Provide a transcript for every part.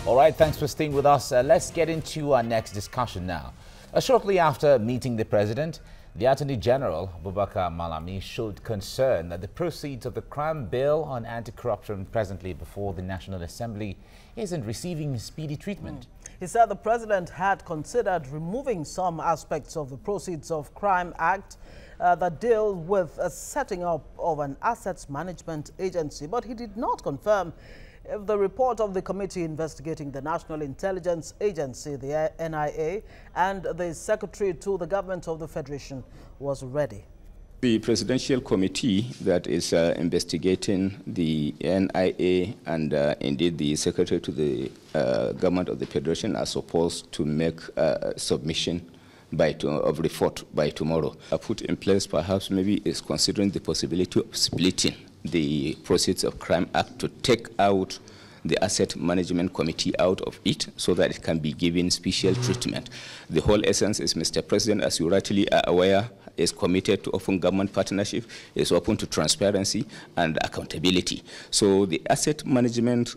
All right, thanks for staying with us. Let's get into our next discussion now. Shortly after meeting the president, the Attorney General, Abubakar Malami, showed concern that the proceeds of the crime bill on anti-corruption presently before the National Assembly isn't receiving speedy treatment. He said the president had considered removing some aspects of the Proceeds of Crime Act that deal with setting up of an assets management agency, but he did not confirm if the report of the committee investigating the National Intelligence Agency, the NIA, and the secretary to the government of the Federation was ready. The presidential committee that is investigating the NIA and indeed the secretary to the government of the Federation are supposed to make a submission of report by tomorrow. Put in place perhaps maybe is considering the possibility of splitting the Proceeds of Crime Act to take out the Asset Management Committee out of it so that it can be given special treatment. The whole essence is Mr. President, as you rightly are aware, is committed to open government partnership, is open to transparency and accountability. So the Asset Management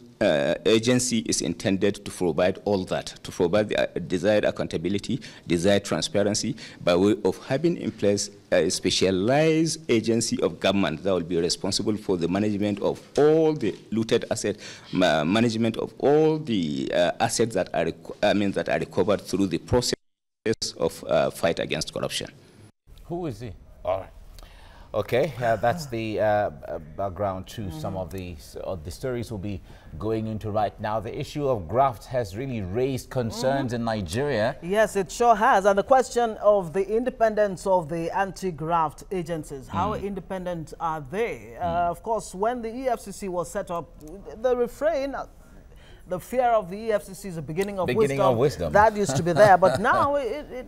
Agency is intended to provide all that, to provide the desired accountability, desired transparency, by way of having in place a specialized agency of government that will be responsible for the management of all the looted assets, management of all the assets that are, that are recovered through the process of fight against corruption. Who is he? All right. Okay, that's the background to some of the stories we'll be going into right now. The issue of graft has really raised concerns in Nigeria. Yes, it sure has. And the question of the independence of the anti-graft agencies, how independent are they? Of course, when the EFCC was set up, the refrain, the fear of the EFCC is the beginning of wisdom. That used to be there, but now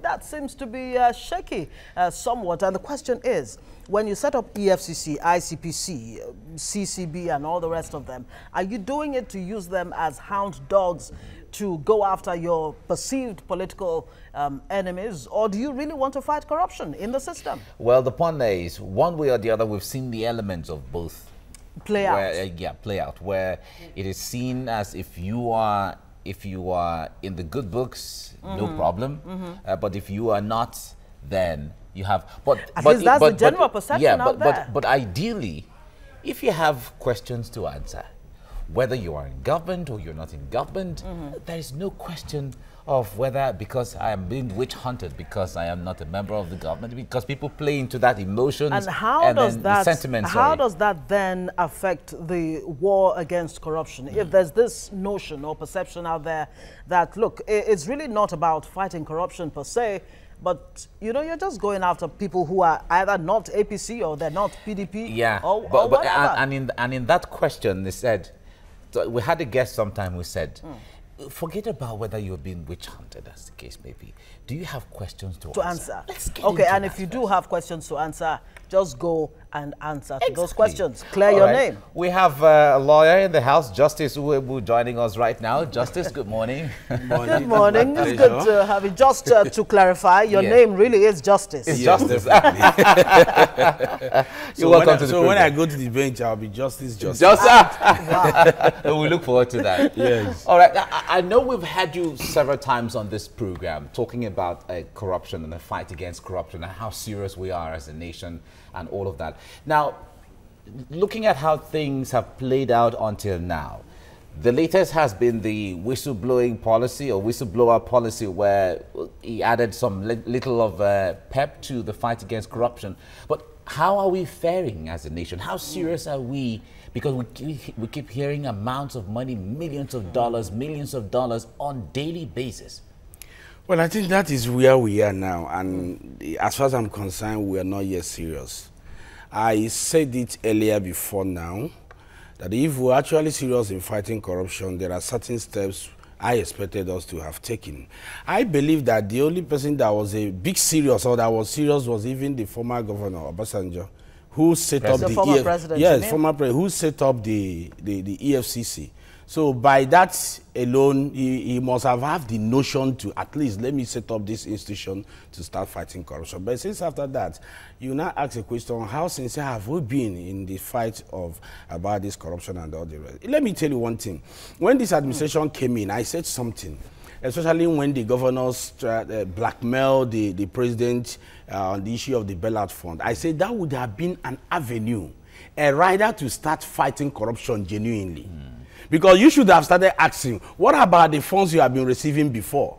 that seems to be shaky somewhat. And the question is, when you set up EFCC, ICPC, CCB, and all the rest of them, are you doing it to use them as hound dogs to go after your perceived political enemies, or do you really want to fight corruption in the system? Well, the point is, one way or the other, we've seen the elements of both. Play out. Play out, where it is seen as if you are in the good books, no problem. But if you are not, then you have. But that's the general perception out there. But ideally, if you have questions to answer, whether you are in government or you're not in government, there is no question of whether, because I am being witch hunted because I am not a member of the government, because people play into that emotions and how does that sentiment. How does that then affect the war against corruption? If there's this notion or perception out there that, look, it's really not about fighting corruption per se, but you're just going after people who are either not APC or they're not PDP, or whatever. And in that question, they said, so we had a guest sometime who said, forget about whether you're being witch hunted, as the case may be. Do you have questions to answer? Let's get into and if you do have questions to answer, just go and answer to those questions. Clear your name. We have a lawyer in the house, Justice Uwebu, joining us right now. Justice, good morning. Good morning. It's good to have you. Just to clarify, your name really is Justice. It's Justice. You're welcome to the program. When I go to the bench, I'll be Justice. Wow. We look forward to that. Yes. All right. I know we've had you several times on this program talking about corruption and the fight against corruption and how serious we are as a nation and all of that. Now, looking at how things have played out until now, the latest has been the whistleblowing policy or whistleblower policy, where he added some little of pep to the fight against corruption. But how are we faring as a nation? How serious are we? Because we keep hearing amounts of money, millions of dollars on daily basis. Well, I think that is where we are now, and as far as I'm concerned, we are not yet serious. I said it earlier before now, that if we're actually serious in fighting corruption, there are certain steps I expected us to have taken. I believe that the only person that was a big serious or that was serious was even the former governor, Obasanjo, who set up the former president. Yes, former president, who set up the EFCC. So by that alone, he must have had the notion to at least let me set up this institution to start fighting corruption. But since after that, you now ask a question, how sincere have we been in the fight about this corruption and all the rest? Let me tell you one thing. When this administration came in, I said something, especially when the governors blackmailed the president on the issue of the bailout fund. I said that would have been an avenue, a rider to start fighting corruption genuinely. Because you should have started asking, what about the funds you have been receiving before?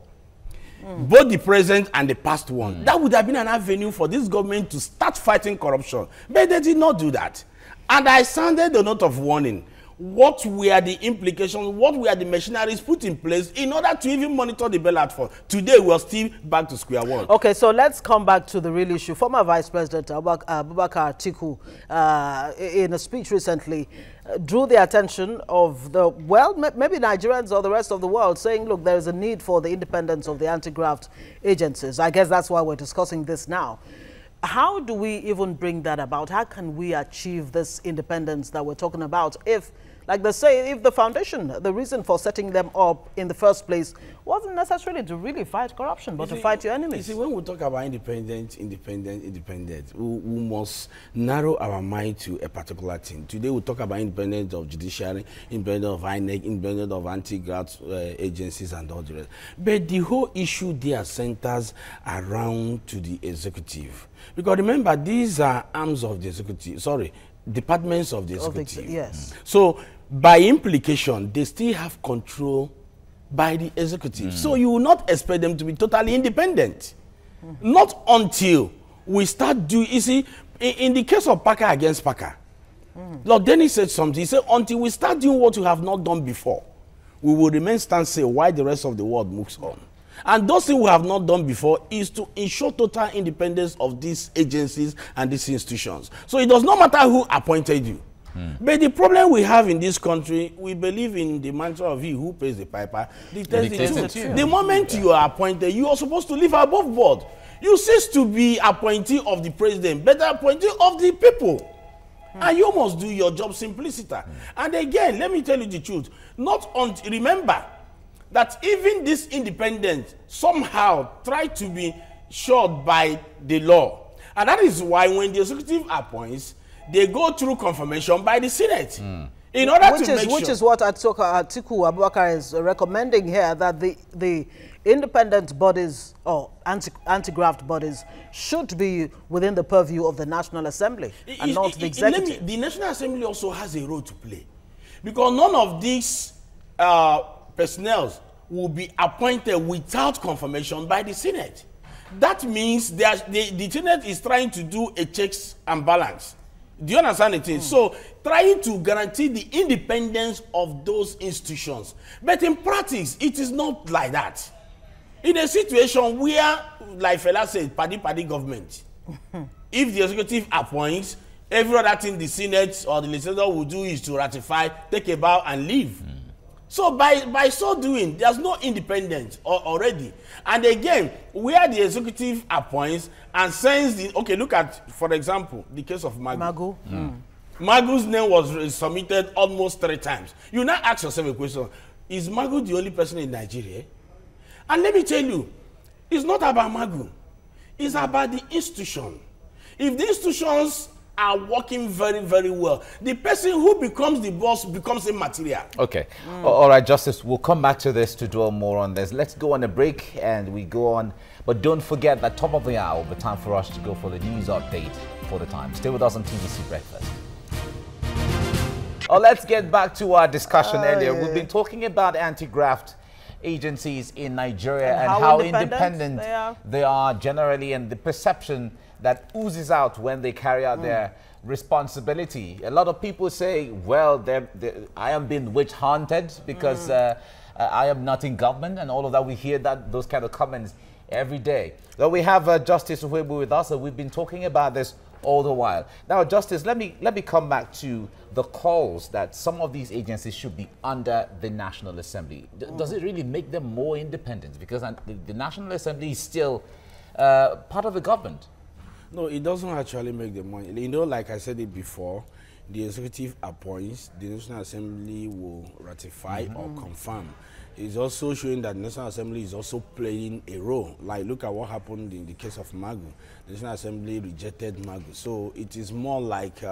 Both the present and the past one. That would have been an avenue for this government to start fighting corruption. But they did not do that. And I sounded the note of warning. What were the implications, what were the machineries put in place in order to even monitor the bailout fund? Today, we're still back to square one. Okay, so let's come back to the real issue. Former Vice President Abubakar Atiku, in a speech recently, drew the attention of the, well, maybe Nigerians or the rest of the world, saying, look, there is a need for the independence of the anti-graft agencies. I guess that's why we're discussing this now. How do we even bring that about? How can we achieve this independence that we're talking about if, like they say, if the foundation, the reason for setting them up in the first place wasn't necessarily to really fight corruption, but to fight your enemies? You see, when we talk about independent, we must narrow our mind to a particular thing. Today we talk about independence of judiciary, independence of INEC, independence of anti-graft agencies and all the rest. But the whole issue there centers around to the executive. Because remember, these are arms of the executive, departments of the executive. Yes. So, by implication, they still have control by the executive. So, you will not expect them to be totally independent. Not until we start doing, you see, in the case of Parker against Parker, Lord Dennis said something. He said, until we start doing what we have not done before, we will remain standstill while the rest of the world moves on. And those things we have not done before is to ensure total independence of these agencies and these institutions. So it does not matter who appointed you. But the problem we have in this country, we believe in the mantra of he who pays the piper, the moment you are appointed, you are supposed to live above board. You cease to be appointee of the president, but appointee of the people. And you must do your job simplicity. And again, let me tell you the truth. Remember, that even this independence somehow try to be short by the law. And that is why when the executive appoints, they go through confirmation by the Senate. In order to make sure. Which is what Atiku Abubakar is recommending here, that the independent bodies or anti-graft bodies should be within the purview of the National Assembly and not the executive. The National Assembly also has a role to play. Because none of these personnel will be appointed without confirmation by the Senate. That means the Senate is trying to do a checks and balance. Do you understand it? So, trying to guarantee the independence of those institutions. But in practice, it is not like that. In a situation where, like Fela said, party government, if the executive appoints, every other thing the Senate or the legislature will do is to ratify, take a bow, and leave. So by so doing, there's no independence already. And again, where the executive appoints and sends the, okay, look at, for example, the case of Magu. Magu's name was submitted almost 3 times. You now ask yourself a question, is Magu the only person in Nigeria? And let me tell you, it's not about Magu. It's about the institution. If the institutions are working very, very well, the person who becomes the boss becomes immaterial. Okay. All right, Justice, we'll come back to this to dwell more on this. Let's go on a break and we go on. But don't forget that top of the hour will be time for us to go for the news update for the time. Stay with us on TVC Breakfast. Let's get back to our discussion earlier. We've been talking about anti-graft agencies in Nigeria and how independent they are generally, and the perception that oozes out when they carry out their responsibility. A lot of people say, well, I am being witch hunted because I am not in government and all of that. We hear those kind of comments every day. So we have Justice Uwebu with us, and we've been talking about this all the while. Now, Justice, let me come back to the calls that some of these agencies should be under the National Assembly. Does it really make them more independent? Because the National Assembly is still part of the government. No, it doesn't actually make them more. You know, like I said it before, the executive appoints, the National Assembly will ratify or confirm. It's also showing that the National Assembly is also playing a role. Like, look at what happened in the case of Magu. The National Assembly rejected Magu. So it is more like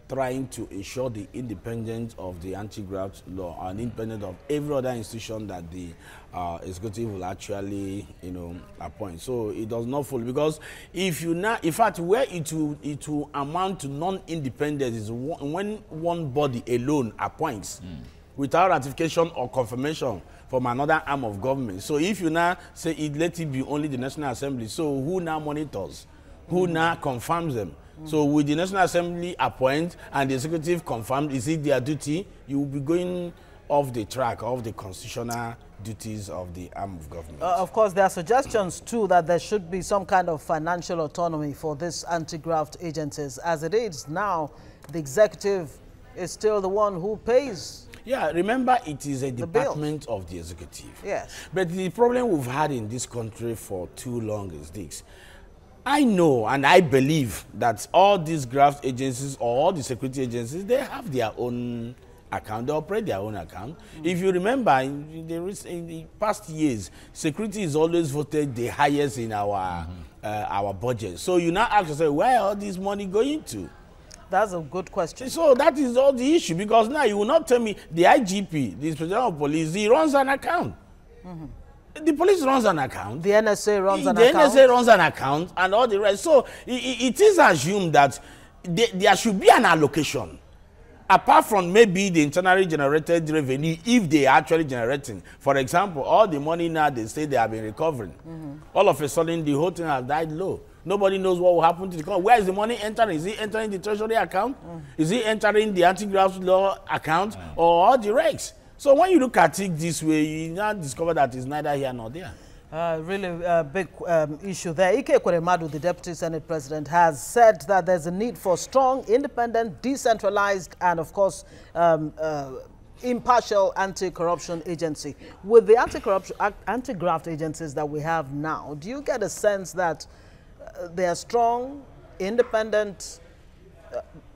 trying to ensure the independence of the anti-graft law and independence of every other institution that the executive will actually, appoint. So it does not follow, because if you now, in fact, where it will amount to non-independence is when one body alone appoints without ratification or confirmation from another arm of government. So if you now say let it be only the National Assembly, so who now monitors? Who now confirms them? So with the National Assembly appoint and the executive confirmed, is it their duty? You will be going off the track of the constitutional duties of the arm of government. Of course, there are suggestions too that there should be some kind of financial autonomy for these anti-graft agencies. As it is now, the executive is still the one who pays. Yeah, remember, it is a department of the executive. Yes. But the problem we've had in this country for too long is this. I know and I believe that all these graft agencies or all the security agencies, they have their own account, they operate their own account. If you remember, in the past years, security is always voted the highest in our budget. So you now ask yourself, where all this money going to? That's a good question. So that is all the issue, because now you will not tell me the IGP, the Inspector of Police, he runs an account. The police runs an account. The NSA runs an account. The NSA runs an account and all the rest. So it is assumed that there should be an allocation. Apart from maybe the internally generated revenue, if they are actually generating. For example, all the money now they say they have been recovering. All of a sudden, the whole thing has died low. Nobody knows what will happen to the country. Where is the money entering? Is it entering the treasury account? Is it entering the anti-graft law account or all the regs? So when you look at it this way, you now discover that it's neither here nor there. Really big issue there. Ike Ekweremadu, the Deputy Senate President, has said that there's a need for strong, independent, decentralized, and of course, impartial anti-corruption agency. With the anti-graft agencies that we have now, do you get a sense that they are strong, independent,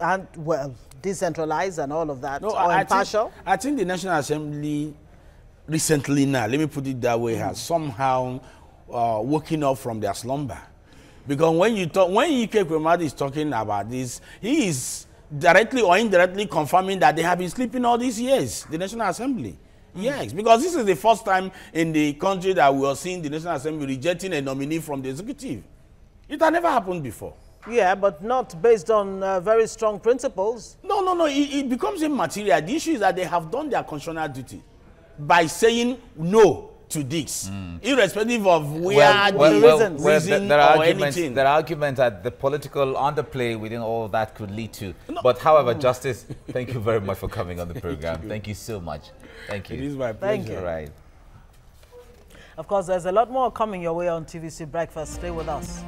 and, well, decentralized and all of that, no, or impartial? I think the National Assembly recently now, let me put it that way, has somehow woken up from their slumber. Because when Ike Ekweremadu is talking about this, he is directly or indirectly confirming that they have been sleeping all these years, the National Assembly. Yes, because this is the first time in the country that we are seeing the National Assembly rejecting a nominee from the executive. It had never happened before. Yeah, but not based on very strong principles. No. It becomes immaterial. The issue is that they have done their constitutional duty by saying no to this, irrespective of where the reason there are or arguments. anything. There are arguments that the political underplay within all of that could lead to. No. But however, Justice, thank you very much for coming on the program. Thank you so much. Thank you. It is my pleasure. Thank you. All right. Of course, there's a lot more coming your way on TVC Breakfast. Stay with us.